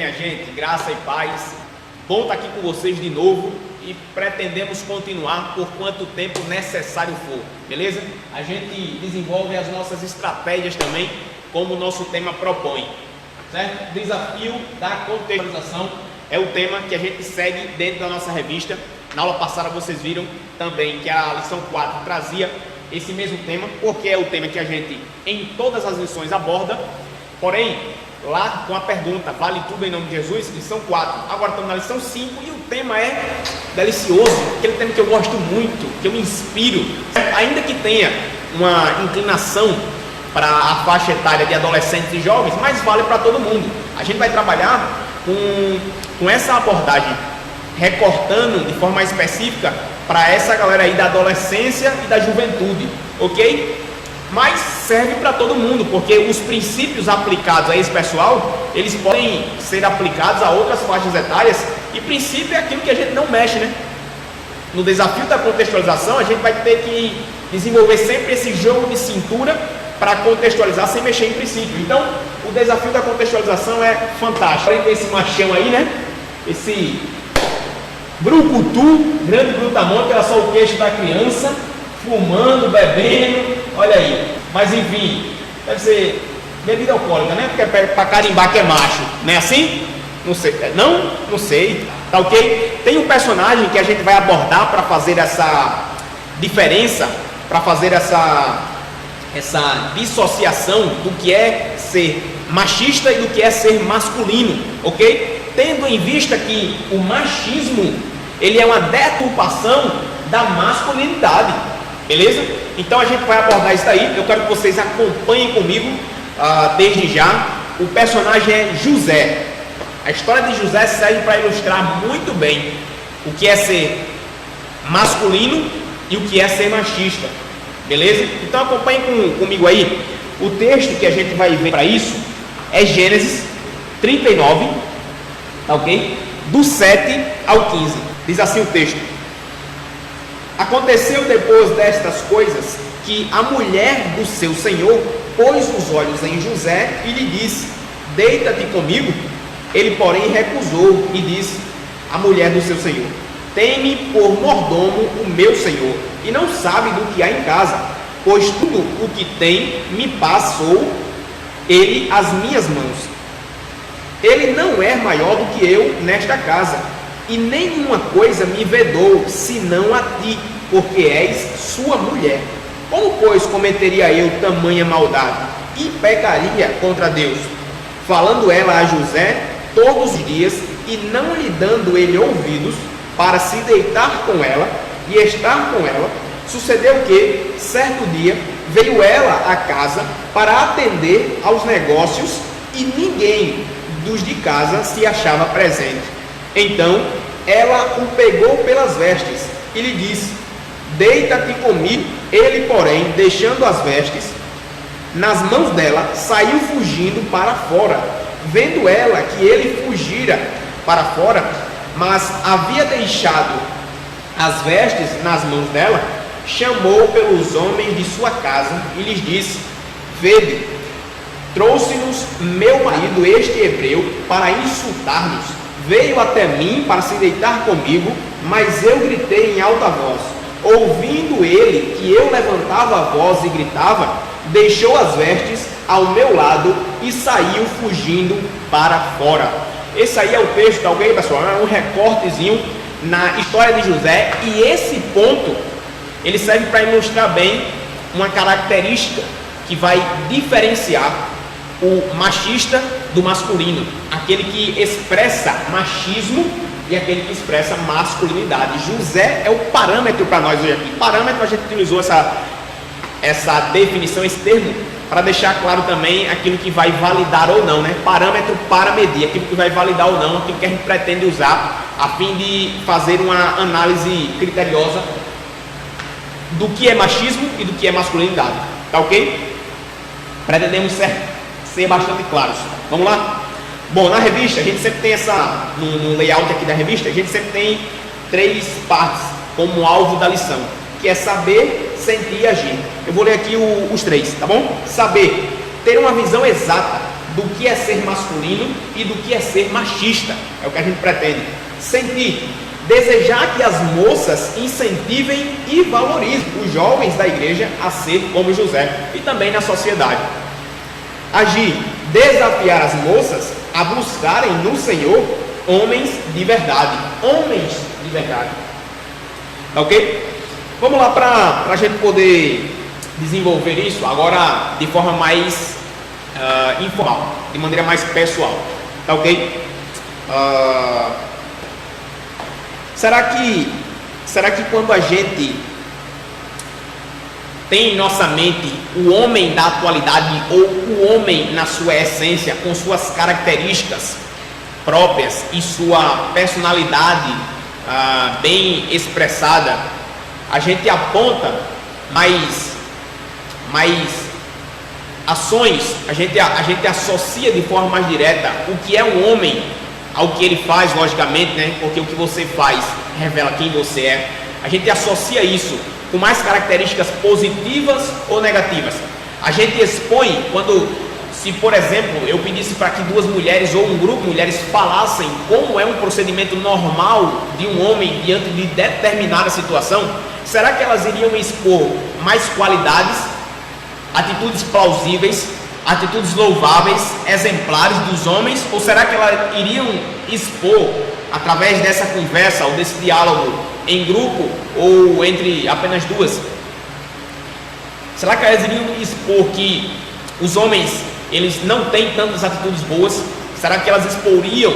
minha gente? Graça e paz. Bom estar aqui com vocês de novo e pretendemos continuar por quanto tempo necessário for, beleza? A gente desenvolve as nossas estratégias também, como o nosso tema propõe, certo? Desafio da contextualização é o tema que a gente segue dentro da nossa revista. Na aula passada vocês viram também que a lição 4 trazia esse mesmo tema, porque é o tema que a gente em todas as lições aborda, porém lá com a pergunta, vale tudo em nome de Jesus, lição 4, agora estamos na lição 5 e o tema é delicioso, aquele tema que eu gosto muito, que eu me inspiro, ainda que tenha uma inclinação para a faixa etária de adolescentes e jovens, mas vale para todo mundo. A gente vai trabalhar com essa abordagem, recortando de forma específica para essa galera aí da adolescência e da juventude, ok? Mas serve para todo mundo, porque os princípios aplicados a esse pessoal, eles podem ser aplicados a outras faixas etárias, e princípio é aquilo que a gente não mexe, né? No desafio da contextualização, a gente vai ter que desenvolver sempre esse jogo de cintura para contextualizar sem mexer em princípio. Então, o desafio da contextualização é fantástico. Olha esse machão aí, né? Esse brucutu, grande brutamonte, era só o queixo da criança, fumando, bebendo, olha aí. Mas enfim, deve ser bebida alcoólica, né? Porque é para carimbar que é macho, não é assim? Não sei, não sei, tá ok? Tem um personagem que a gente vai abordar para fazer essa diferença, para fazer essa dissociação do que é ser machista e do que é ser masculino, ok? Tendo em vista que o machismo, ele é uma deturpação da masculinidade, beleza? Então a gente vai abordar isso daí. Eu quero que vocês acompanhem comigo desde já. O personagem é José. A história de José serve para ilustrar muito bem o que é ser masculino e o que é ser machista, beleza? Então acompanhem comigo aí. O texto que a gente vai ver para isso é Gênesis 39, tá ok? Do 7 ao 15. Diz assim o texto: aconteceu depois destas coisas que a mulher do seu senhor pôs os olhos em José e lhe disse: deita-te comigo. Ele, porém, recusou e disse à mulher do seu senhor: tem-me por mordomo o meu senhor, e não sabe do que há em casa, pois tudo o que tem me passou ele às minhas mãos. Ele não é maior do que eu nesta casa, e nenhuma coisa me vedou, senão a ti, porque és sua mulher. Como, pois, cometeria eu tamanha maldade e pecaria contra Deus? Falando ela a José todos os dias, e não lhe dando ele ouvidos para se deitar com ela e estar com ela, sucedeu que, certo dia, veio ela à casa para atender aos negócios, e ninguém dos de casa se achava presente. Então ela o pegou pelas vestes e lhe disse: deita-te comigo. Ele, porém, deixando as vestes nas mãos dela, saiu fugindo para fora. Vendo ela que ele fugira para fora, mas havia deixado as vestes nas mãos dela, chamou pelos homens de sua casa e lhes disse: vede, trouxe-nos meu marido, este hebreu, para insultar-nos. Veio até mim para se deitar comigo, mas eu gritei em alta voz. Ouvindo ele que eu levantava a voz e gritava, deixou as vestes ao meu lado e saiu fugindo para fora. Esse aí é o texto, tá ok, pessoal? É um recortezinho na história de José, e esse ponto ele serve para ilustrar bem uma característica que vai diferenciar o machista do masculino, aquele que expressa machismo e aquele que expressa masculinidade. José é o parâmetro para nós hoje aqui. Parâmetro, a gente utilizou essa definição, esse termo, para deixar claro também aquilo que vai validar ou não, né? Parâmetro para medir, aquilo que vai validar ou não, aquilo que a gente pretende usar a fim de fazer uma análise criteriosa do que é machismo e do que é masculinidade, tá ok? Pretendemos ser bastante claros. Vamos lá? Bom, na revista a gente sempre tem no layout aqui da revista, a gente sempre tem 3 partes como alvo da lição, que é saber, sentir e agir. Eu vou ler aqui os 3, tá bom? Saber, ter uma visão exata do que é ser masculino e do que é ser machista. É o que a gente pretende. Sentir, desejar que as moças incentivem e valorizem os jovens da igreja a ser como José e também na sociedade. Agir, desafiar as moças a buscarem no Senhor homens de verdade. Homens de verdade. Tá ok? Vamos lá para a gente poder desenvolver isso agora de forma mais informal, de maneira mais pessoal. Tá ok? Será que quando a gente tem em nossa mente o homem da atualidade ou o homem na sua essência, com suas características próprias e sua personalidade bem expressada, a gente aponta mais ações, a gente associa de forma mais direta o que é um homem ao que ele faz, logicamente, né? Porque o que você faz revela quem você é. A gente associa isso com mais características positivas ou negativas. A gente expõe se por exemplo eu pedisse para que duas mulheres ou um grupo de mulheres falassem como é um procedimento normal de um homem diante de determinada situação, será que elas iriam expor mais qualidades, atitudes plausíveis, atitudes louváveis, exemplares dos homens, ou será que elas iriam expor através dessa conversa ou desse diálogo em grupo ou entre apenas duas? Será que elas iriam expor que os homens eles não têm tantas atitudes boas? Será que elas exporiam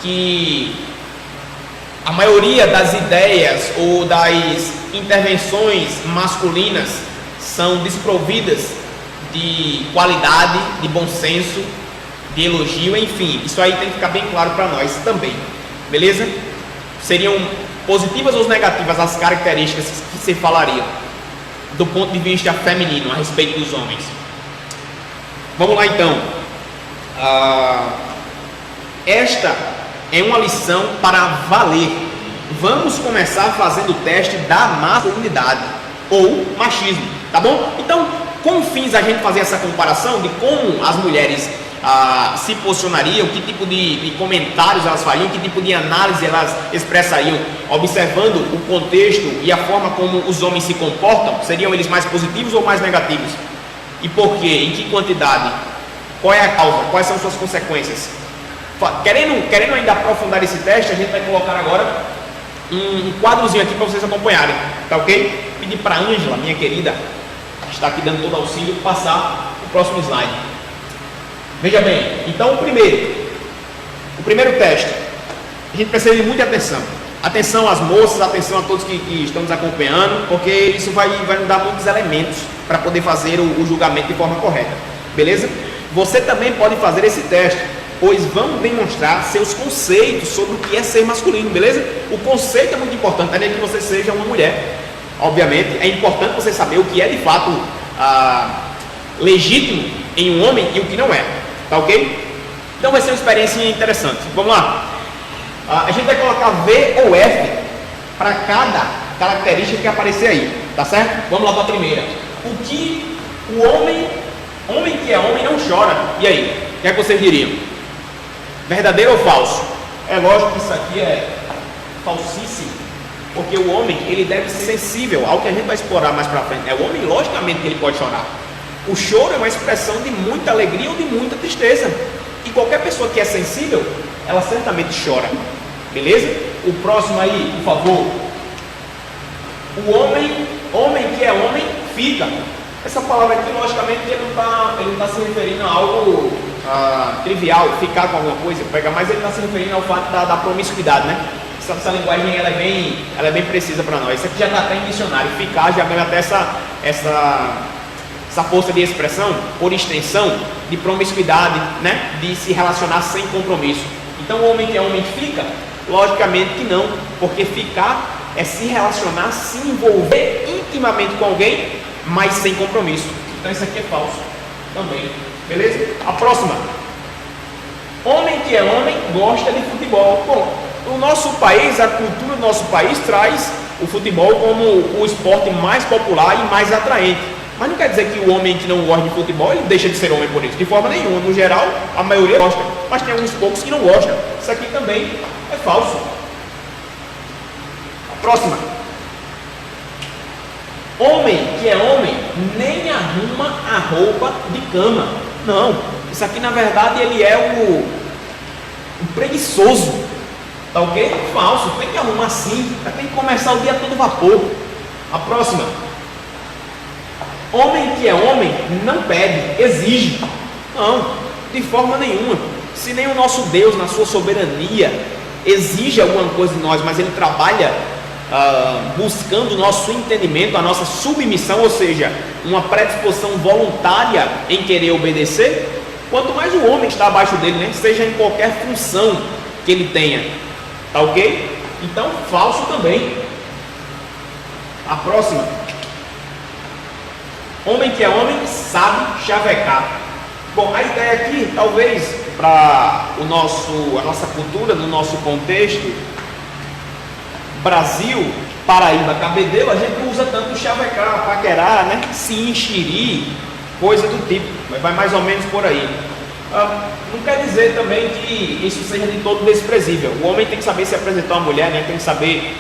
que a maioria das ideias ou das intervenções masculinas são desprovidas de qualidade, de bom senso, de elogio, enfim, isso aí tem que ficar bem claro para nós também, beleza? Seriam positivas ou negativas as características que se falariam do ponto de vista feminino a respeito dos homens? Vamos lá então. Esta é uma lição para valer. Vamos começar fazendo o teste da masculinidade ou machismo, tá bom? Então, com fins a gente fazer essa comparação de como as mulheres se posicionariam, que tipo de comentários elas fariam, que tipo de análise elas expressariam, observando o contexto e a forma como os homens se comportam, seriam eles mais positivos ou mais negativos? E por quê? Em que quantidade? Qual é a causa? Quais são suas consequências? Querendo ainda aprofundar esse teste, a gente vai colocar agora um quadrozinho aqui para vocês acompanharem, tá ok? Pedir para a Ângela, minha querida, que está aqui dando todo auxílio, passar o próximo slide. Veja bem, então o primeiro teste, a gente precisa de muita atenção. Atenção às moças, atenção a todos que estão nos acompanhando, porque isso vai nos dar muitos elementos para poder fazer o julgamento de forma correta, beleza? Você também pode fazer esse teste, pois vão demonstrar seus conceitos sobre o que é ser masculino, beleza? O conceito é muito importante, além de que você seja uma mulher. Obviamente, é importante você saber o que é de fato legítimo em um homem e o que não é, tá ok? Então vai ser uma experiência interessante. Vamos lá. A gente vai colocar V ou F para cada característica que aparecer aí, tá certo? Vamos lá para a primeira. O que o homem que é homem não chora. E aí? O que é que vocês diriam? Verdadeiro ou falso? É lógico que isso aqui é falsíssimo, porque o homem ele deve ser sensível ao que a gente vai explorar mais para frente. É o homem, logicamente, que ele pode chorar. O choro é uma expressão de muita alegria ou de muita tristeza. E qualquer pessoa que é sensível, ela certamente chora. Beleza? O próximo aí, por favor. O homem que é homem, fica. Essa palavra aqui, logicamente, ele não está se referindo a algo trivial, ficar com alguma coisa, mas ele está se referindo ao fato da promiscuidade, né? Essa linguagem ela é bem precisa para nós. Isso aqui já está até em dicionário. Ficar já ganha até essa força de expressão, por extensão, de promiscuidade, né? De se relacionar sem compromisso. Então o homem que é homem fica? Logicamente que não, porque ficar é se relacionar, se envolver intimamente com alguém, mas sem compromisso. Então isso aqui é falso também, beleza? A próxima. Homem que é homem gosta de futebol. Bom, o nosso país, a cultura do nosso país traz o futebol como o esporte mais popular e mais atraente. Mas não quer dizer que o homem que não gosta de futebol, ele deixa de ser homem por isso. De forma nenhuma. No geral, a maioria gosta. Mas tem alguns poucos que não gostam. Isso aqui também é falso. A próxima. Homem que é homem nem arruma a roupa de cama. Não. Isso aqui, na verdade, ele é o preguiçoso. Tá ok? Falso. Tem que arrumar sim. Tem que começar o dia todo vapor. A próxima. Homem que é homem não pede, exige. Não, de forma nenhuma. Se nem o nosso Deus, na sua soberania, exige alguma coisa de nós, mas Ele trabalha buscando o nosso entendimento, a nossa submissão, ou seja, uma predisposição voluntária em querer obedecer, quanto mais o homem está abaixo dele, né? Seja em qualquer função que ele tenha. Tá ok? Então, falso também. A próxima. Homem que é homem sabe chavecar. Bom, a ideia aqui, talvez, para a nossa cultura, no nosso contexto, Brasil, Paraíba, Cabedelo, a gente não usa tanto chavecar, paquerar, né? Se enxerir, coisa do tipo. Vai mais ou menos por aí. Não quer dizer também que isso seja de todo desprezível. O homem tem que saber se apresentar a uma mulher, né? Tem que saber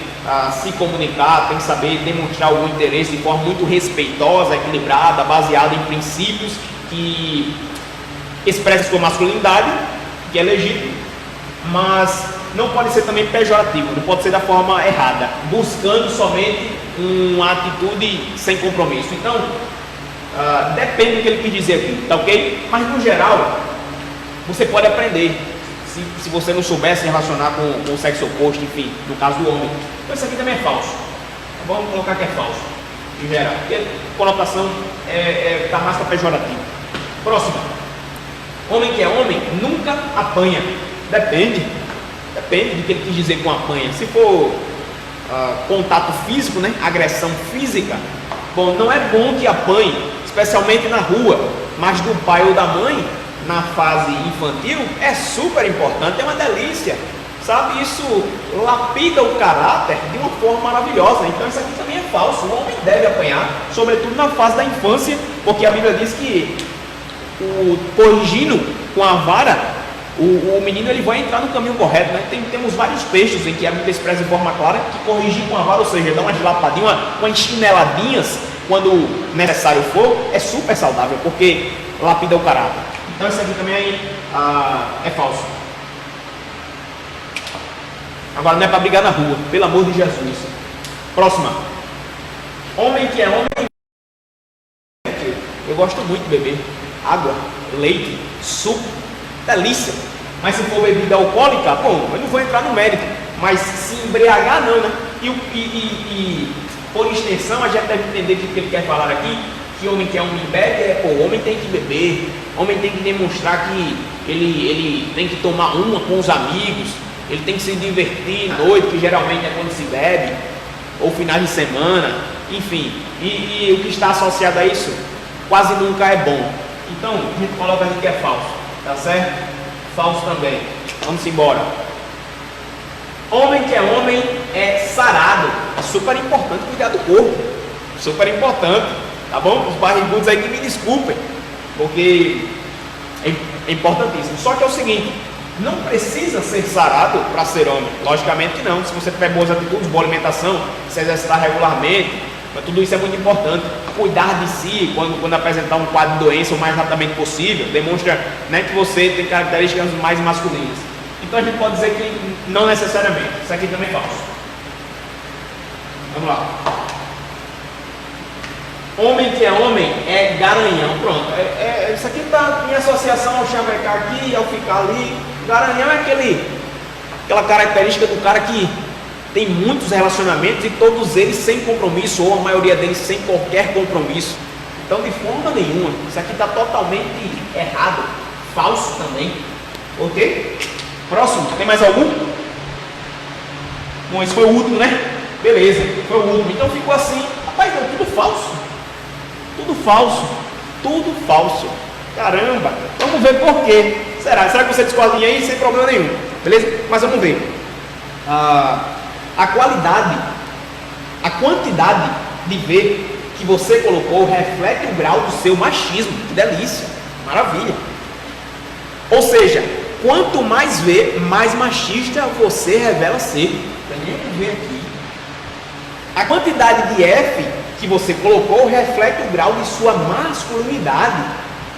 se comunicar, tem que saber demonstrar algum interesse de forma muito respeitosa, equilibrada, baseada em princípios que expressam sua masculinidade, que é legítimo, mas não pode ser também pejorativo, não pode ser da forma errada, buscando somente uma atitude sem compromisso. Então, depende do que ele quis dizer aqui, tá ok? Mas no geral, você pode aprender. Se você não souber se relacionar com o sexo oposto, enfim, no caso do homem. Então isso aqui também é falso. Vamos colocar que é falso, em geral. Porque a conotação está mais para pejorativo. Próximo. Homem que é homem nunca apanha. Depende do que ele quis dizer com apanha. Se for contato físico, né, agressão física, bom, não é bom que apanhe, especialmente na rua, mas do pai ou da mãe, na fase infantil, é super importante, é uma delícia, sabe? Isso lapida o caráter de uma forma maravilhosa. Então isso aqui também é falso. O homem deve apanhar, sobretudo na fase da infância, porque a Bíblia diz que corrigindo com a vara, o menino ele vai entrar no caminho correto, né? Temos vários textos em que a Bíblia expressa de forma clara que corrigir com a vara, ou seja, dar umas lapadinhas, umas chineladinhas, quando necessário for, é super saudável, porque lapida o caráter. Então isso aqui também é falso. Agora não é para brigar na rua, pelo amor de Jesus. Próxima. Homem que é homem. Eu gosto muito de beber água, leite, suco, delícia. Mas se for bebida alcoólica, bom, eu não vou entrar no mérito. Mas se embriagar não, né? E por extensão a gente deve entender que o que ele quer falar aqui, que homem que é homem bebe, o homem tem que beber, homem tem que demonstrar que ele tem que tomar uma com os amigos, ele tem que se divertir à noite, que geralmente é quando se bebe, ou finais de semana, enfim, e o que está associado a isso quase nunca é bom. Então a gente coloca aqui que é falso, tá certo? Falso também. Vamos embora. Homem que é homem é sarado. É super importante cuidar do corpo, super importante. Tá bom? Os barrigudos aí que me desculpem, porque é importantíssimo. Só que é o seguinte, não precisa ser sarado para ser homem. Logicamente que não. Se você tiver boas atitudes, boa alimentação, se exercitar regularmente, tudo isso é muito importante. Cuidar de si quando apresentar um quadro de doença o mais rapidamente possível, demonstra, né, que você tem características mais masculinas. Então a gente pode dizer que não necessariamente. Isso aqui também é falso. Vamos lá. Homem que é homem é garanhão. Pronto, isso aqui está em associação ao chavecar aqui, ao ficar ali. Garanhão é aquela característica do cara que tem muitos relacionamentos e todos eles sem compromisso, ou a maioria deles sem qualquer compromisso. Então, de forma nenhuma, isso aqui está totalmente errado, falso também. Ok? Próximo, tem mais algum? Bom, esse foi o último, né? Beleza, foi o último. Então ficou assim, rapaz, não, tudo falso. Tudo falso, tudo falso. Caramba, vamos ver por quê. Será que você discorda aí sem problema nenhum? Beleza? Mas vamos ver. A qualidade, a quantidade de ver que você colocou reflete o grau do seu machismo. Que delícia, maravilha. Ou seja, quanto mais vê, mais machista você revela ser. Vamos ver aqui. A quantidade de F que você colocou reflete o grau de sua masculinidade.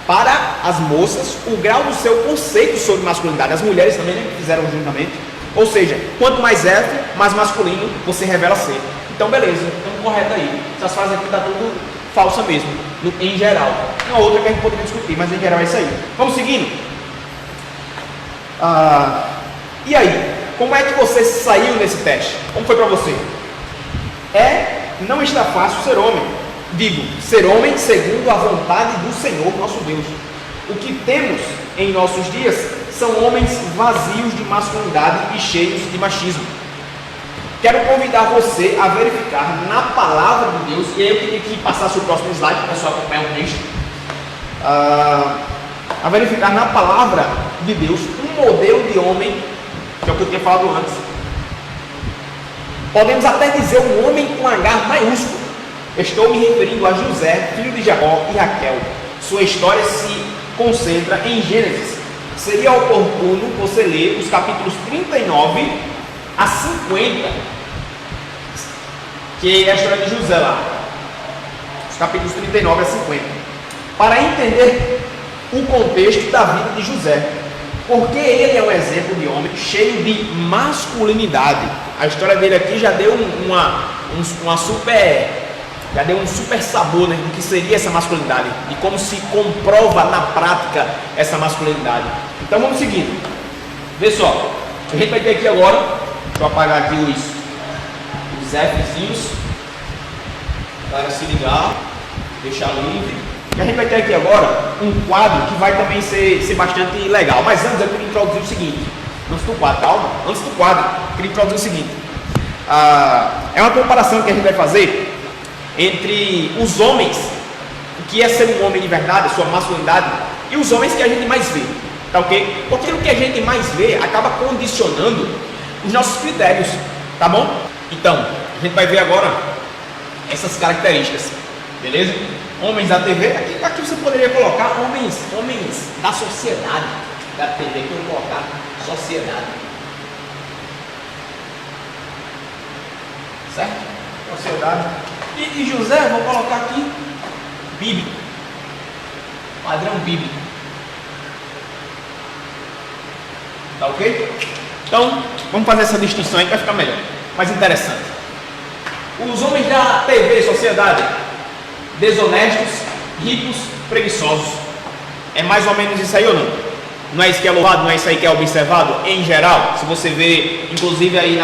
Para as moças, o grau do seu conceito sobre masculinidade. As mulheres também fizeram juntamente. Ou seja, quanto mais F, mais masculino você revela ser. Então, beleza, estamos correto aí. Essas frases aqui estão tudo falsa mesmo, em geral. Uma outra que a gente poderia discutir, mas em geral é isso aí. Vamos seguindo? E aí, como é que você saiu nesse teste? Como foi para você? Não está fácil ser homem. Digo, ser homem segundo a vontade do Senhor nosso Deus. O que temos em nossos dias são homens vazios de masculinidade e cheios de machismo. Quero convidar você a verificar na palavra de Deus, e aí eu queria que passasse o próximo slide para o pessoal acompanhar o texto. A verificar na palavra de Deus um modelo de homem, que é o que eu tinha falado antes. Podemos até dizer um homem com H maiúsculo. Estou me referindo a José, filho de Jacó e Raquel. Sua história se concentra em Gênesis. Seria oportuno você ler os capítulos 39 a 50, que é a história de José lá. Os capítulos 39 a 50. Para entender o contexto da vida de José. Porque ele é um exemplo de homem cheio de masculinidade. A história dele aqui já deu já deu um super sabor, né, do que seria essa masculinidade e como se comprova na prática essa masculinidade. Então vamos seguindo. Vê só, a gente vai ter aqui agora, deixa eu apagar aqui os Fzinhos para se ligar, deixar livre. E a gente vai ter aqui agora um quadro que vai também ser bastante legal. Mas antes eu queria introduzir o seguinte. Antes do quadro, calma. Antes do quadro, eu queria introduzir o seguinte. É uma comparação que a gente vai fazer entre os homens, o que é ser um homem de verdade, a sua masculinidade, e os homens que a gente mais vê. Tá ok? Porque o que a gente mais vê acaba condicionando os nossos critérios. Tá bom? Então, a gente vai ver agora essas características. Beleza? Homens da TV, aqui você poderia colocar homens da sociedade da TV, que eu vou colocar sociedade. Certo? Sociedade. E José, vou colocar aqui bíblico. Padrão bíblico. Tá ok? Então, vamos fazer essa distinção aí que vai ficar melhor, mais interessante. Os homens da TV, sociedade, desonestos, ricos, preguiçosos. É mais ou menos isso aí ou não? Não é isso que é louvado, não é isso aí que é observado em geral? Se você vê, inclusive aí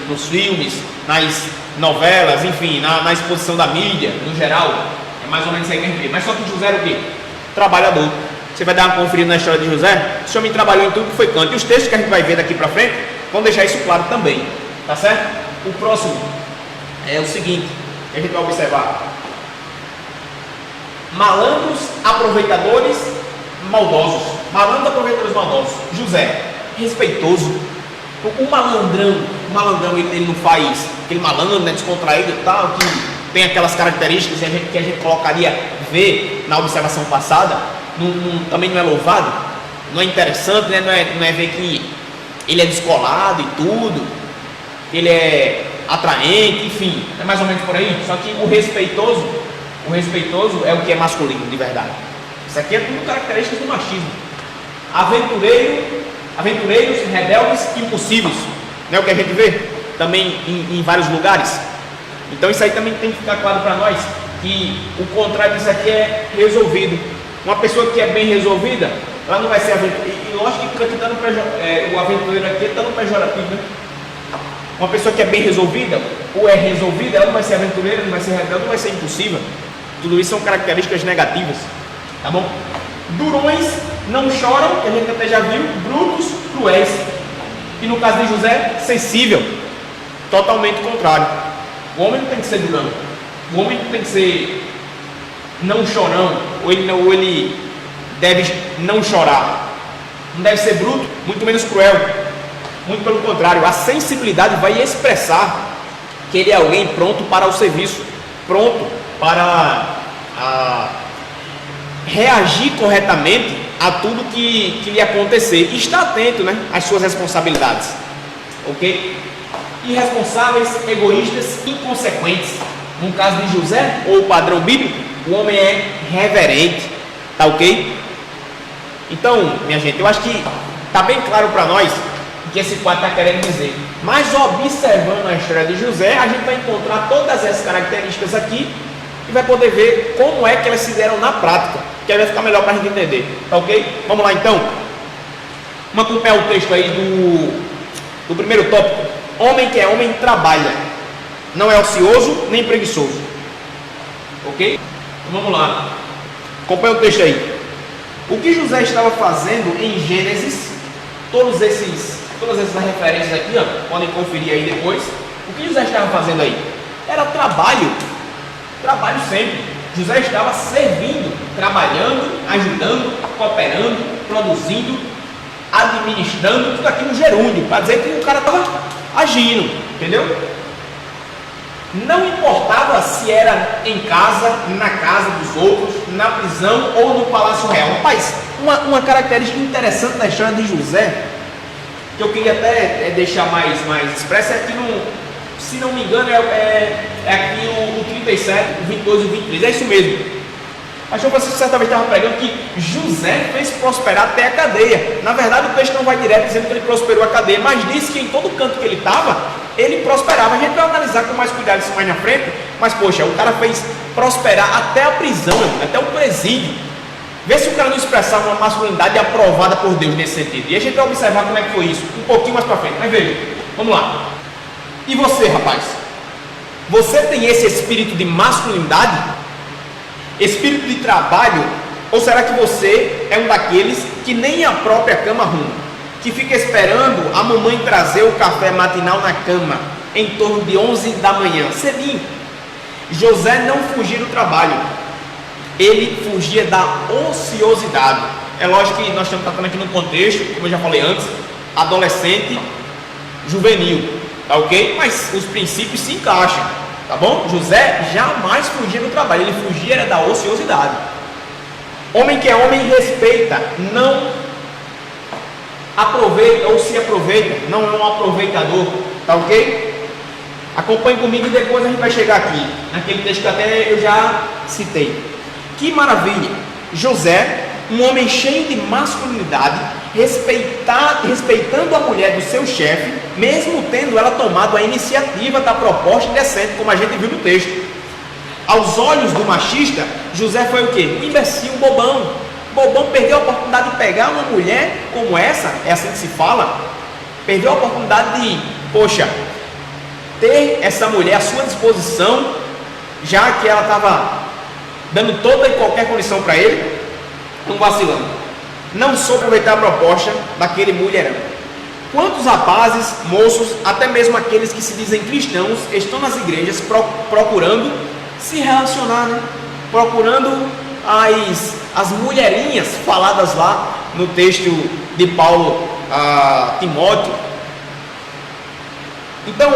nos filmes, nas novelas, enfim, na exposição da mídia, no geral, é mais ou menos isso aí que a gente vê. Mas só que José era o quê? Trabalhador. Você vai dar uma conferida na história de José? Esse homem trabalhou em tudo que foi canto. E os textos que a gente vai ver daqui pra frente vão deixar isso claro também. Tá certo? O próximo é o seguinte, que a gente vai observar. Malandros, aproveitadores, maldosos. Malandros, aproveitadores, maldosos. José, respeitoso. O malandrão ele não faz aquele malandro, né, descontraído e tal, que tem aquelas características que a gente colocaria ver na observação passada. Também não é louvado, não é interessante, né? Não é ver que ele é descolado e tudo, ele é atraente, enfim, é mais ou menos por aí. Só que o respeitoso é o que é masculino de verdade. Isso aqui é tudo características do machismo. Aventureiros, rebeldes, impossíveis, não é o que a gente vê também em vários lugares. Então isso aí também tem que ficar claro para nós, que o contrário disso aqui é resolvido. Uma pessoa que é bem resolvida, ela não vai ser aventureira. E lógico que aqui o aventureiro aqui está no pejorativo, né? Uma pessoa que é bem resolvida, ou é resolvida, ela não vai ser aventureira, não vai ser rebelde, não vai ser impossível. Tudo isso são características negativas. Tá bom? Durões não choram, que a gente até já viu. Brutos, cruéis. E no caso de José, sensível. Totalmente contrário. O homem não tem que ser durão. O homem não tem que ser não chorão, ou ele deve não chorar. Não deve ser bruto, muito menos cruel. Muito pelo contrário, a sensibilidade vai expressar que ele é alguém pronto para o serviço, pronto para reagir corretamente a tudo que lhe acontecer. E estar atento, né, às suas responsabilidades. Ok? Irresponsáveis, egoístas, inconsequentes. No caso de José, ou o padrão bíblico, o homem é reverente. Tá ok? Então, minha gente, eu acho que está bem claro para nós o que esse quadro está querendo dizer. Mas observando a história de José, a gente vai encontrar todas essas características aqui e vai poder ver como é que elas se deram na prática, que aí vai ficar melhor para a gente entender. Tá ok? Vamos lá então. Vamos acompanhar o texto aí do primeiro tópico. Homem que é homem trabalha, não é ocioso nem preguiçoso. Ok? Então, vamos lá. Acompanha o texto aí. O que José estava fazendo em Gênesis, todas essas referências aqui, ó, podem conferir aí depois. O que José estava fazendo aí? Era trabalho sempre. José estava servindo, trabalhando, ajudando, cooperando, produzindo, administrando, tudo aqui no gerúndio, para dizer que o cara estava agindo, entendeu? Não importava se era em casa, na casa dos outros, na prisão ou no palácio real. Rapaz, uma característica interessante da história de José, que eu queria até deixar mais expressa, é que, se não me engano, é aqui o 37, o 22 e o 23, é isso mesmo. Pastor Francisco certa vez estava pregando que José fez prosperar até a cadeia. Na verdade, o texto não vai direto dizendo que ele prosperou a cadeia, mas diz que em todo canto que ele estava, ele prosperava. A gente vai analisar com mais cuidado isso mais na frente, mas poxa, o cara fez prosperar até a prisão, até o presídio. Vê se o cara não expressava uma masculinidade aprovada por Deus nesse sentido. E a gente vai observar como é que foi isso um pouquinho mais para frente. Mas veja, vamos lá. E você, rapaz? Você tem esse espírito de masculinidade? Espírito de trabalho? Ou será que você é um daqueles que nem a própria cama arruma, que fica esperando a mamãe trazer o café matinal na cama em torno de 11 da manhã, cedinho? José não fugia do trabalho, ele fugia da ociosidade. É lógico que nós estamos tratando aqui num contexto, como eu já falei antes, adolescente, juvenil, tá ok? Mas os princípios se encaixam. Tá bom? José jamais fugia do trabalho, ele fugia era da ociosidade. Homem que é homem respeita, não aproveita ou se aproveita, não é um aproveitador, tá ok? Acompanhe comigo e depois a gente vai chegar aqui, naquele texto que até eu já citei. Que maravilha! José, um homem cheio de masculinidade, respeitando a mulher do seu chefe, mesmo tendo ela tomado a iniciativa da proposta indecente, como a gente viu no texto. Aos olhos do machista, José foi o quê? Um imbecil, um bobão. Bobão perdeu a oportunidade de pegar uma mulher como essa, é assim que se fala, perdeu a oportunidade de, poxa, ter essa mulher à sua disposição, já que ela estava dando toda e qualquer condição para ele, não vacilando. Não soube aproveitar a proposta daquele mulherão. Quantos rapazes, moços, até mesmo aqueles que se dizem cristãos, estão nas igrejas procurando se relacionar, né? Procurando as mulherinhas faladas lá no texto de Paulo a Timóteo. Então,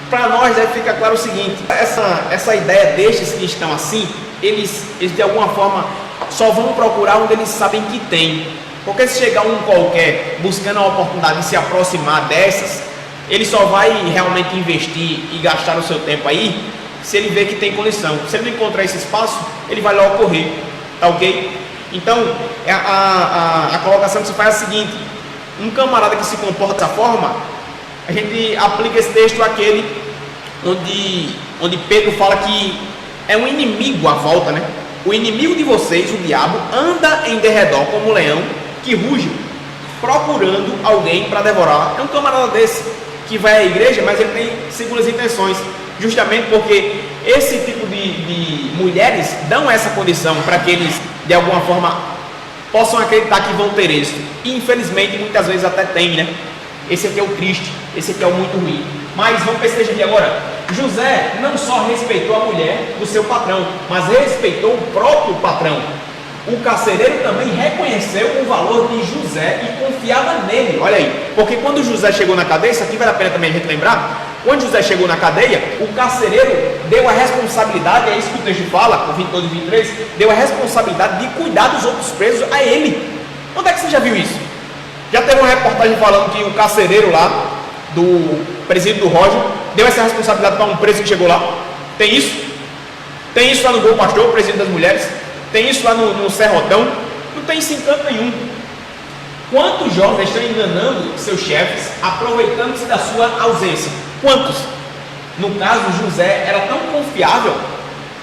para nós deve ficar claro o seguinte: essa ideia destes que estão assim, eles de alguma forma só vão procurar onde eles sabem que tem. Porque se chegar um qualquer buscando a oportunidade de se aproximar dessas, ele só vai realmente investir e gastar o seu tempo aí se ele vê que tem condição. Se ele não encontrar esse espaço, ele vai logo correr, tá ok? Então a colocação que se faz é a seguinte: um camarada que se comporta dessa forma, a gente aplica esse texto àquele onde Pedro fala que é um inimigo à volta, né? O inimigo de vocês, o diabo, anda em derredor como um leão que ruge, procurando alguém para devorar. É um camarada desse que vai à igreja, mas ele tem segundas intenções, justamente porque esse tipo de mulheres dão essa condição para que eles, de alguma forma, possam acreditar que vão ter êxito. E infelizmente, muitas vezes até tem, né? Esse aqui é o triste, esse aqui é o muito ruim. Mas vamos para esse texto aqui agora. José não só respeitou a mulher do seu patrão, mas respeitou o próprio patrão. O carcereiro também reconheceu o valor de José e confiava nele. Olha aí, porque quando José chegou na cadeia, isso aqui vale a pena também a gente lembrar, Quando José chegou na cadeia, o carcereiro deu a responsabilidade, é isso que o texto fala, o 22 e 23, deu a responsabilidade de cuidar dos outros presos a ele. Onde é que você já viu isso? Já teve uma reportagem falando que o carcereiro lá, do presídio do Roger, deu essa responsabilidade para um preso que chegou lá? Tem isso? Tem isso lá no Bom Pastor, presídio das mulheres? Tem isso lá no Serrotão? Não tem isso em canto nenhum. Quantos jovens estão enganando seus chefes, aproveitando-se da sua ausência? Quantos? No caso, José era tão confiável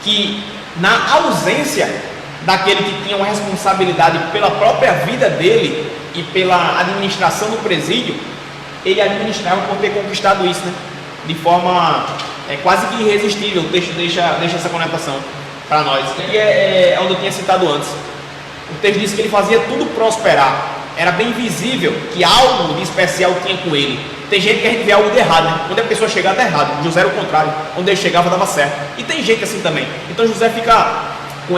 que, na ausência daquele que tinha uma responsabilidade pela própria vida dele e pela administração do presídio, ele administrava por ter conquistado isso, né? De forma quase que irresistível. O texto deixa essa conotação para nós. E é onde eu tinha citado antes. O texto diz que ele fazia tudo prosperar. Era bem visível que algo de especial tinha com ele. Tem gente que a gente vê algo de errado, né? Quando a pessoa chegava, está errado. José era o contrário. Onde ele chegava, dava certo. E tem gente assim também. Então José fica com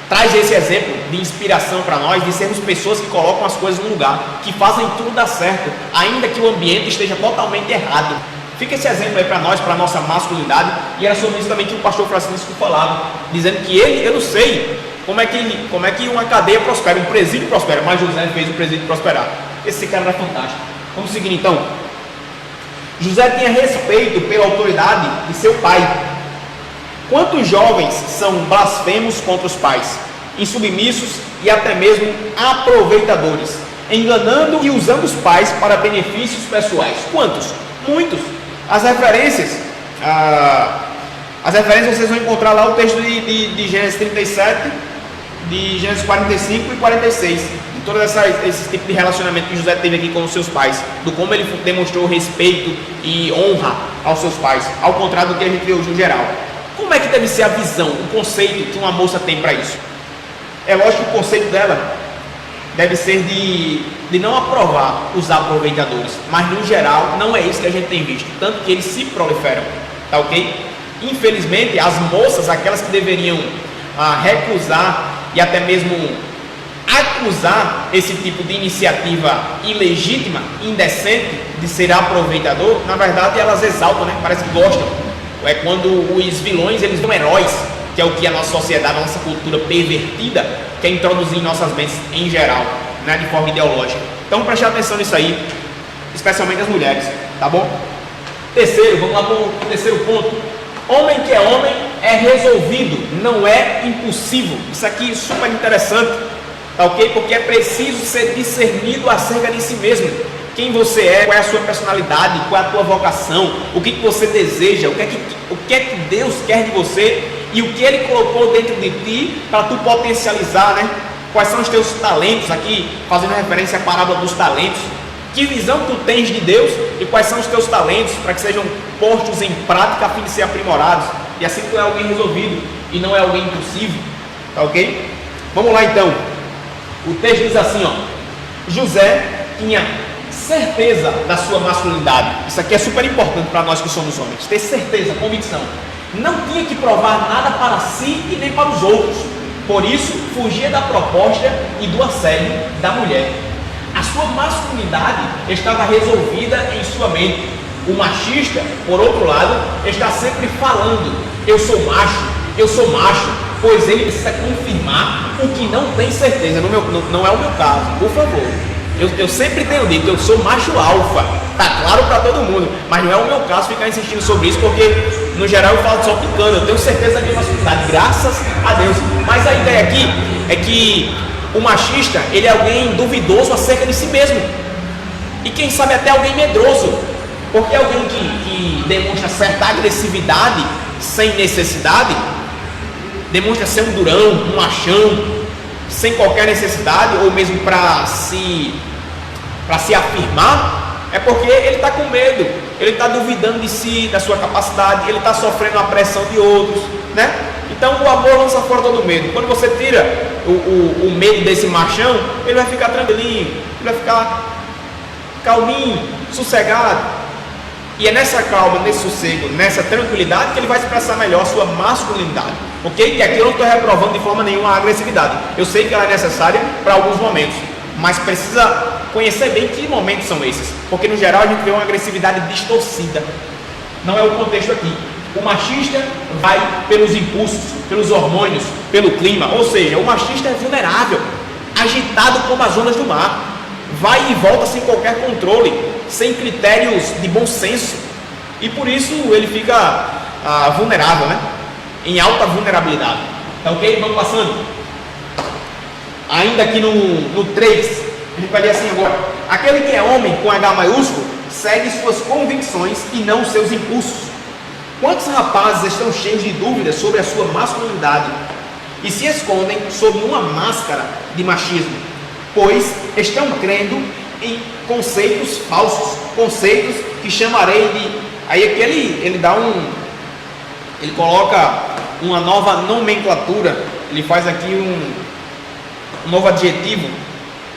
traz esse exemplo de inspiração para nós, de sermos pessoas que colocam as coisas no lugar, que fazem tudo dar certo, ainda que o ambiente esteja totalmente errado. Fica esse exemplo aí para nós, para a nossa masculinidade. E era sobre isso também que o pastor Francisco falava, dizendo que eu não sei como é que uma cadeia prospera, um presídio prospera, mas José fez o presídio prosperar. Esse cara era fantástico. Vamos seguir então. José tinha respeito pela autoridade de seu pai. Quantos jovens são blasfemos contra os pais, insubmissos e até mesmo aproveitadores, enganando e usando os pais para benefícios pessoais? Quantos? Muitos. As referências vocês vão encontrar lá o texto de Gênesis 37, de Gênesis 45 e 46, de todo esse tipo de relacionamento que José teve aqui com os seus pais, do como ele demonstrou respeito e honra aos seus pais, ao contrário do que a gente vê hoje no geral. Como é que deve ser a visão, o conceito que uma moça tem para isso? É lógico que o conceito dela deve ser de não aprovar os aproveitadores, mas no geral não é isso que a gente tem visto, tanto que eles se proliferam, tá ok? Infelizmente as moças, aquelas que deveriam recusar e até mesmo acusar esse tipo de iniciativa ilegítima, indecente de ser aproveitador, na verdade elas exaltam, né? Parece que gostam. É quando os vilões, eles são heróis, que é o que a nossa sociedade, a nossa cultura pervertida quer introduzir em nossas mentes em geral, né, de forma ideológica. Então preste atenção nisso aí, especialmente as mulheres, tá bom? Terceiro, vamos lá para o terceiro ponto. Homem que é homem é resolvido, não é impulsivo. Isso aqui é super interessante, tá ok? Porque é preciso ser discernido acerca de si mesmo. Quem você é, qual é a sua personalidade, qual é a tua vocação, o que você deseja, o que é que Deus quer de você e o que Ele colocou dentro de ti para tu potencializar, né? Quais são os teus talentos, aqui fazendo referência à parábola dos talentos. Que visão tu tens de Deus e quais são os teus talentos para que sejam postos em prática a fim de ser aprimorados. E assim tu é alguém resolvido e não é alguém impulsivo, tá ok? Vamos lá então. O texto diz assim, ó: José tinha certeza da sua masculinidade. Isso aqui é super importante para nós que somos homens, ter certeza, convicção. Não tinha que provar nada para si e nem para os outros. Por isso, fugia da proposta e do assédio da mulher. A sua masculinidade estava resolvida em sua mente. O machista, por outro lado, está sempre falando: eu sou macho, pois ele precisa confirmar o que não tem certeza. Não é o meu caso, por favor. Eu sempre tenho dito que eu sou macho alfa, tá claro para todo mundo, mas não é o meu caso ficar insistindo sobre isso, porque no geral eu falo só picando, eu tenho certeza da minha masculinidade, graças a Deus. Mas a ideia aqui é que o machista, ele é alguém duvidoso acerca de si mesmo, e quem sabe até alguém medroso, porque alguém que demonstra certa agressividade sem necessidade, demonstra ser um durão, um machão, sem qualquer necessidade, ou mesmo para se afirmar, é porque ele está com medo, ele está duvidando de si, da sua capacidade, ele está sofrendo a pressão de outros, né? Então o amor lança fora todo medo. Quando você tira o medo desse machão, ele vai ficar tranquilinho, ele vai ficar calminho, sossegado. E é nessa calma, nesse sossego, nessa tranquilidade que ele vai expressar melhor a sua masculinidade, ok? E aqui eu não estou reprovando de forma nenhuma a agressividade. Eu sei que ela é necessária para alguns momentos, mas precisa conhecer bem que momentos são esses, porque no geral a gente vê uma agressividade distorcida. Não é o contexto aqui. O machista vai pelos impulsos, pelos hormônios, pelo clima, ou seja, o machista é vulnerável, agitado como as ondas do mar, vai e volta sem qualquer controle, sem critérios de bom senso, e por isso ele fica vulnerável, né? Em alta vulnerabilidade. Tá ok? Vamos passando. Ainda aqui no 3, a gente vai ler assim agora: aquele que é homem com H maiúsculo segue suas convicções e não seus impulsos. Quantos rapazes estão cheios de dúvidas sobre a sua masculinidade e se escondem sob uma máscara de machismo, pois estão crendo em conceitos falsos, conceitos que chamarei de... Aí aqui ele coloca uma nova nomenclatura, ele faz aqui um novo adjetivo,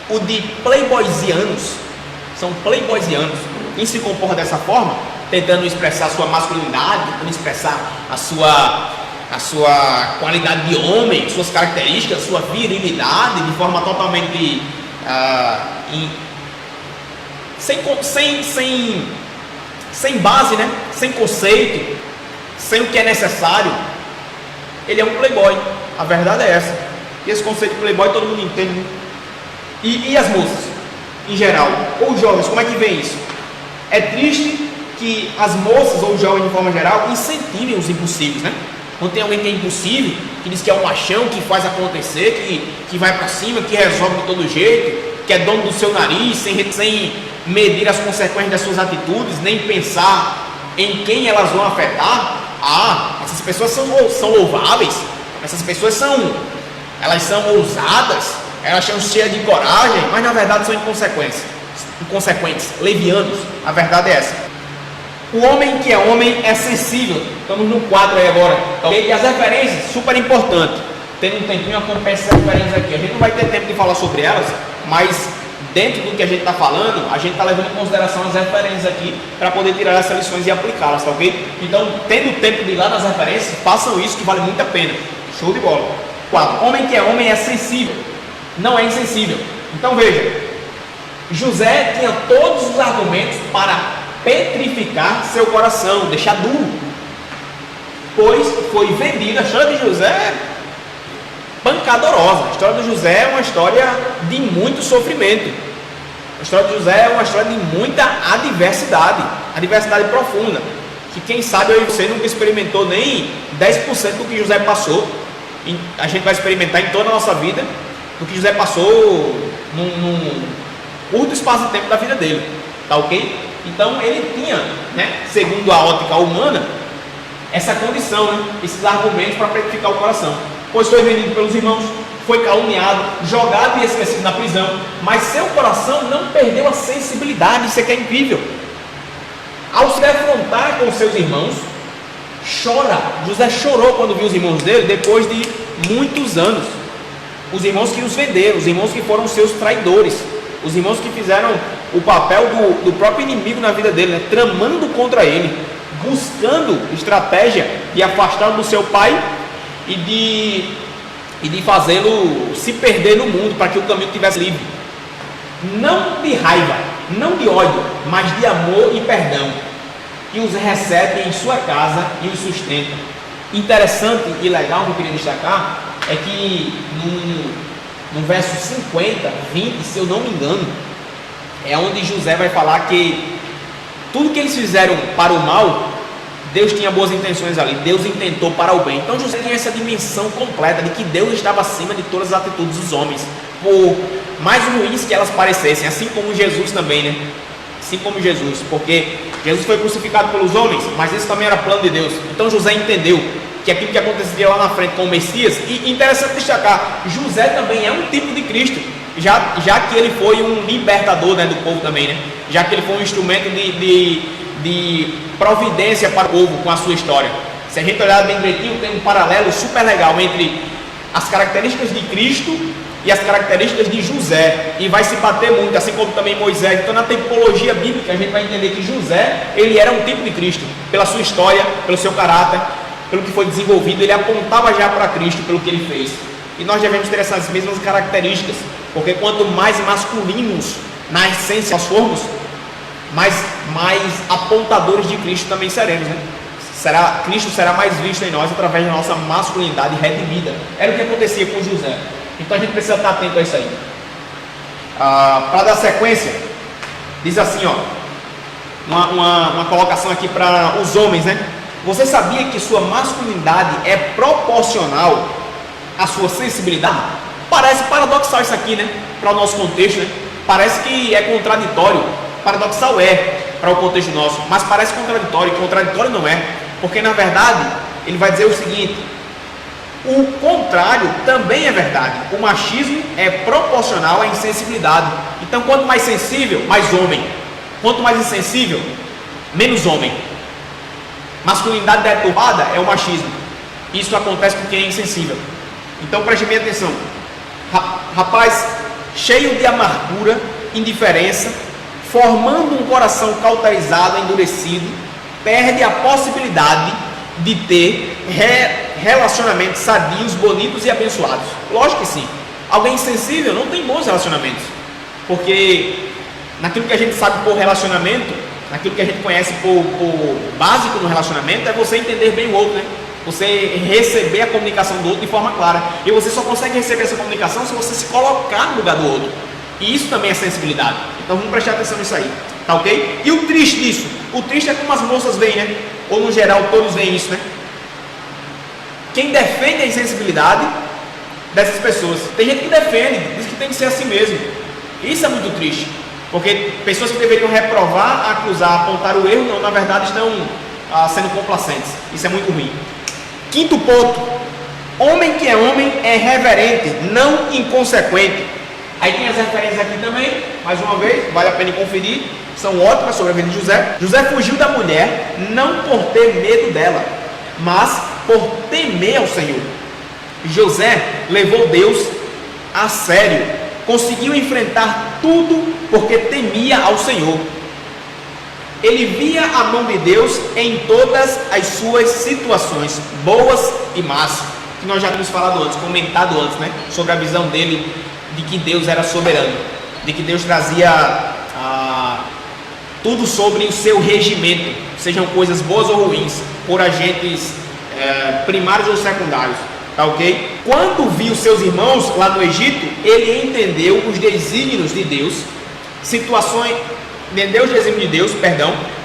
o de playboysianos. São playboysianos. Quem se comporta dessa forma, tentando expressar a sua masculinidade, tentando expressar a sua qualidade de homem, suas características, sua virilidade, de forma totalmente sem base, né? Sem conceito, sem o que é necessário. Ele é um playboy, a verdade é essa. E esse conceito de playboy todo mundo entende, né? E as moças, em geral, ou jovens, como é que vem isso? É triste que as moças ou jovens de forma geral incentivem os impossíveis, né? Quando tem alguém que é impossível, que diz que é um machão, que faz acontecer, que vai pra cima, que resolve de todo jeito, que é dono do seu nariz, sem medir as consequências das suas atitudes, nem pensar em quem elas vão afetar. Essas pessoas são louváveis, essas pessoas são ousadas, elas são cheias de coragem, mas na verdade são inconsequentes, levianos. A verdade é essa. O homem que é homem é sensível. Estamos no quadro aí agora. E as referências, super importante. Tendo um tempinho, acompanha essas referências aqui. A gente não vai ter tempo de falar sobre elas, mas dentro do que a gente está falando, a gente está levando em consideração as referências aqui para poder tirar essas lições e aplicá-las, tá ok? Então, tendo tempo de ir lá nas referências, façam isso que vale muito a pena. Show de bola. 4. Homem que é homem é sensível, não é insensível. Então veja, José tinha todos os argumentos para petrificar seu coração, deixar duro, pois foi vendido. A história de José é pancadorosa. A história de José é uma história de muito sofrimento. A história de José é uma história de muita adversidade profunda, que quem sabe eu e você nunca experimentou nem 10% do que José passou. E a gente vai experimentar em toda a nossa vida do que José passou num curto espaço de tempo da vida dele, tá ok? Então ele tinha, né, segundo a ótica humana, essa condição, né, esses argumentos para petrificar o coração. Pois foi vendido pelos irmãos, foi caluniado, jogado e esquecido na prisão, mas seu coração não perdeu a sensibilidade. Isso aqui é incrível. Ao se defrontar com seus irmãos, chora. José chorou quando viu os irmãos dele depois de muitos anos. Os irmãos que os venderam, os irmãos que foram seus traidores, os irmãos que fizeram o papel do próprio inimigo na vida dele, né? Tramando contra ele, buscando estratégia de afastá-lo do seu pai e de fazê-lo se perder no mundo para que o caminho estivesse livre. Não de raiva, não de ódio, mas de amor e perdão. E os recebe em sua casa e os sustenta. Interessante e legal que eu queria destacar é que no verso 50, 20, se eu não me engano, é onde José vai falar que tudo que eles fizeram para o mal, Deus tinha boas intenções ali, Deus intentou para o bem. Então José tinha essa dimensão completa de que Deus estava acima de todas as atitudes dos homens, por mais ruins que elas parecessem, assim como Jesus também, né? Assim como Jesus, porque Jesus foi crucificado pelos homens, mas esse também era plano de Deus. Então José entendeu que aquilo que aconteceria lá na frente com o Messias, e interessante destacar, José também é um tipo de Cristo, já que ele foi um libertador, né, do povo também, né? Já que ele foi um instrumento de providência para o povo com a sua história. Se a gente olhar bem direitinho, tem um paralelo super legal entre as características de Cristo e as características de José, e vai se bater muito, assim como também Moisés. Então na tipologia bíblica a gente vai entender que José, ele era um tipo de Cristo, pela sua história, pelo seu caráter, pelo que foi desenvolvido, ele apontava já para Cristo pelo que ele fez. E nós devemos ter essas mesmas características, porque quanto mais masculinos na essência nós formos, mais apontadores de Cristo também seremos, né? Cristo será mais visto em nós através da nossa masculinidade redimida. Era o que acontecia com José. Então a gente precisa estar atento a isso aí. Para dar sequência, diz assim, ó, uma colocação aqui para os homens, né? Você sabia que sua masculinidade é proporcional à sua sensibilidade? Parece paradoxal isso aqui, né? Para o nosso contexto, né? Parece que é contraditório. Paradoxal para o contexto nosso, mas parece contraditório. Contraditório não é, porque na verdade ele vai dizer o seguinte: o contrário também é verdade. O machismo é proporcional à insensibilidade. Então, quanto mais sensível, mais homem. Quanto mais insensível, menos homem. Masculinidade deturpada é o machismo. Isso acontece com quem é insensível. Então preste bem atenção. Rapaz cheio de amargura, indiferença, formando um coração cauterizado, endurecido, perde a possibilidade de ter relacionamentos sadios, bonitos e abençoados. Lógico que sim. Alguém insensível não tem bons relacionamentos, porque naquilo que a gente sabe por relacionamento, naquilo que a gente conhece por básico no relacionamento, é você entender bem o outro, né? Você receber a comunicação do outro de forma clara. E você só consegue receber essa comunicação se você se colocar no lugar do outro. E isso também é sensibilidade. Então vamos prestar atenção nisso aí, tá ok? E o triste disso? O triste é como as moças veem, né? Ou no geral todos veem isso, né? Quem defende a insensibilidade dessas pessoas? Tem gente que defende, diz que tem que ser assim mesmo. Isso é muito triste, porque pessoas que deveriam reprovar, acusar, apontar o erro, não, na verdade estão sendo complacentes. Isso é muito ruim. Quinto ponto: homem que é homem é reverente, não inconsequente. Aí tem as referências aqui também, mais uma vez, vale a pena conferir, são ótimas sobre a vida de José. José fugiu da mulher, não por ter medo dela, mas por temer ao Senhor. José levou Deus a sério, conseguiu enfrentar tudo porque temia ao Senhor. Ele via a mão de Deus em todas as suas situações, boas e más, que nós já tínhamos falado antes, comentado antes, né? Sobre a visão dele de que Deus era soberano, de que Deus trazia tudo sobre o seu regimento, sejam coisas boas ou ruins, por agentes primários ou secundários, tá ok? Quando viu seus irmãos lá no Egito, ele entendeu os desígnios de Deus,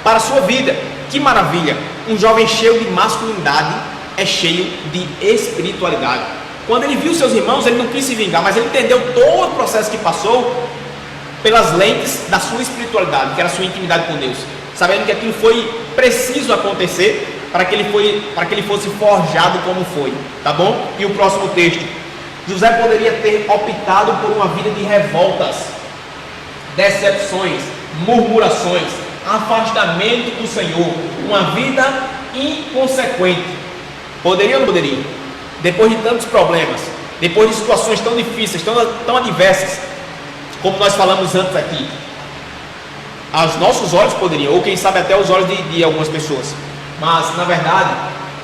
para a sua vida. Que maravilha! Um jovem cheio de masculinidade é cheio de espiritualidade. Quando ele viu seus irmãos, ele não quis se vingar, mas ele entendeu todo o processo que passou pelas lentes da sua espiritualidade, que era a sua intimidade com Deus, sabendo que aquilo foi preciso acontecer para que ele fosse forjado como foi, tá bom? E o próximo texto: José poderia ter optado por uma vida de revoltas, decepções, murmurações, afastamento do Senhor, uma vida inconsequente. Poderia ou não poderia? Depois de tantos problemas, depois de situações tão difíceis, tão adversas, como nós falamos antes aqui, aos nossos olhos poderiam, ou quem sabe até os olhos de algumas pessoas, mas na verdade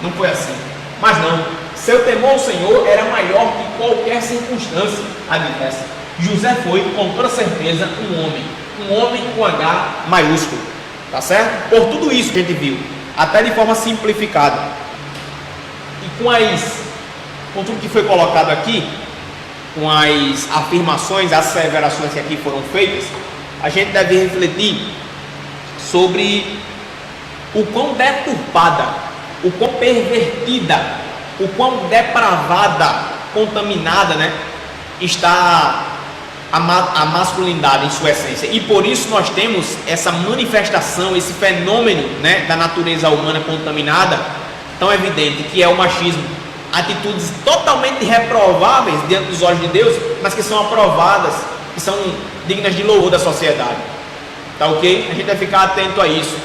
não foi assim. Mas não, seu temor ao Senhor era maior que qualquer circunstância adversa. José foi com toda certeza um homem com H maiúsculo, tá certo? Por tudo isso que a gente viu, até de forma simplificada, e com tudo que foi colocado aqui, com as afirmações, as asseverações que aqui foram feitas, a gente deve refletir sobre o quão deturpada, o quão pervertida, o quão depravada, contaminada, né, está a masculinidade em sua essência. E por isso nós temos essa manifestação, esse fenômeno, né, da natureza humana contaminada tão evidente, que é o machismo. Atitudes totalmente reprováveis diante dos olhos de Deus, mas que são aprovadas, que são dignas de louvor da sociedade, tá ok? A gente vai ficar atento a isso.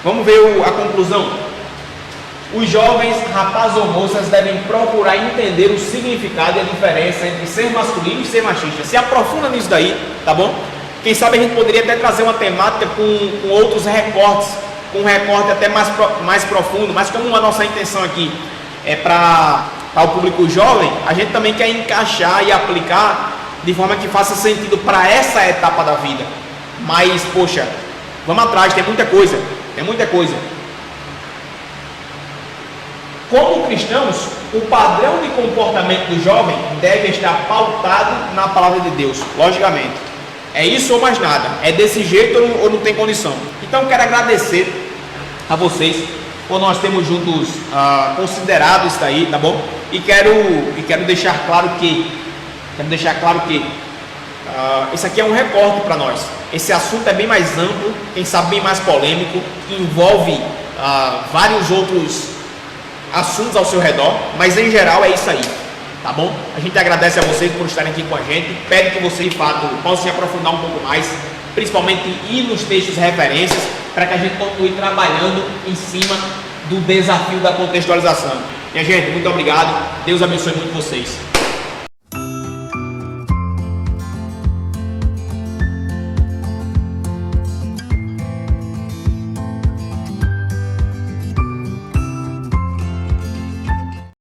Vamos ver a conclusão. Os jovens, rapazes ou moças, devem procurar entender o significado e a diferença entre ser masculino e ser machista. Se aprofunda nisso daí, tá bom? Quem sabe a gente poderia até trazer uma temática com outros recortes, com um recorte até mais profundo, mas como a nossa intenção aqui é para o público jovem, a gente também quer encaixar e aplicar de forma que faça sentido para essa etapa da vida. Mas, poxa, vamos atrás, tem muita coisa, tem muita coisa. Como cristãos, o padrão de comportamento do jovem deve estar pautado na palavra de Deus, logicamente. É isso ou mais nada, é desse jeito ou não tem condição. Então quero agradecer a vocês por nós termos juntos considerado isso aí, tá bom? E quero deixar claro que isso aqui é um recorte para nós. Esse assunto é bem mais amplo, quem sabe bem mais polêmico, envolve vários outros assuntos ao seu redor, mas em geral é isso aí, tá bom? A gente agradece a vocês por estarem aqui com a gente, pede que vocês de fato possam se aprofundar um pouco mais, principalmente ir nos textos referências, para que a gente continue trabalhando em cima do desafio da contextualização. Minha gente, muito obrigado, Deus abençoe muito vocês.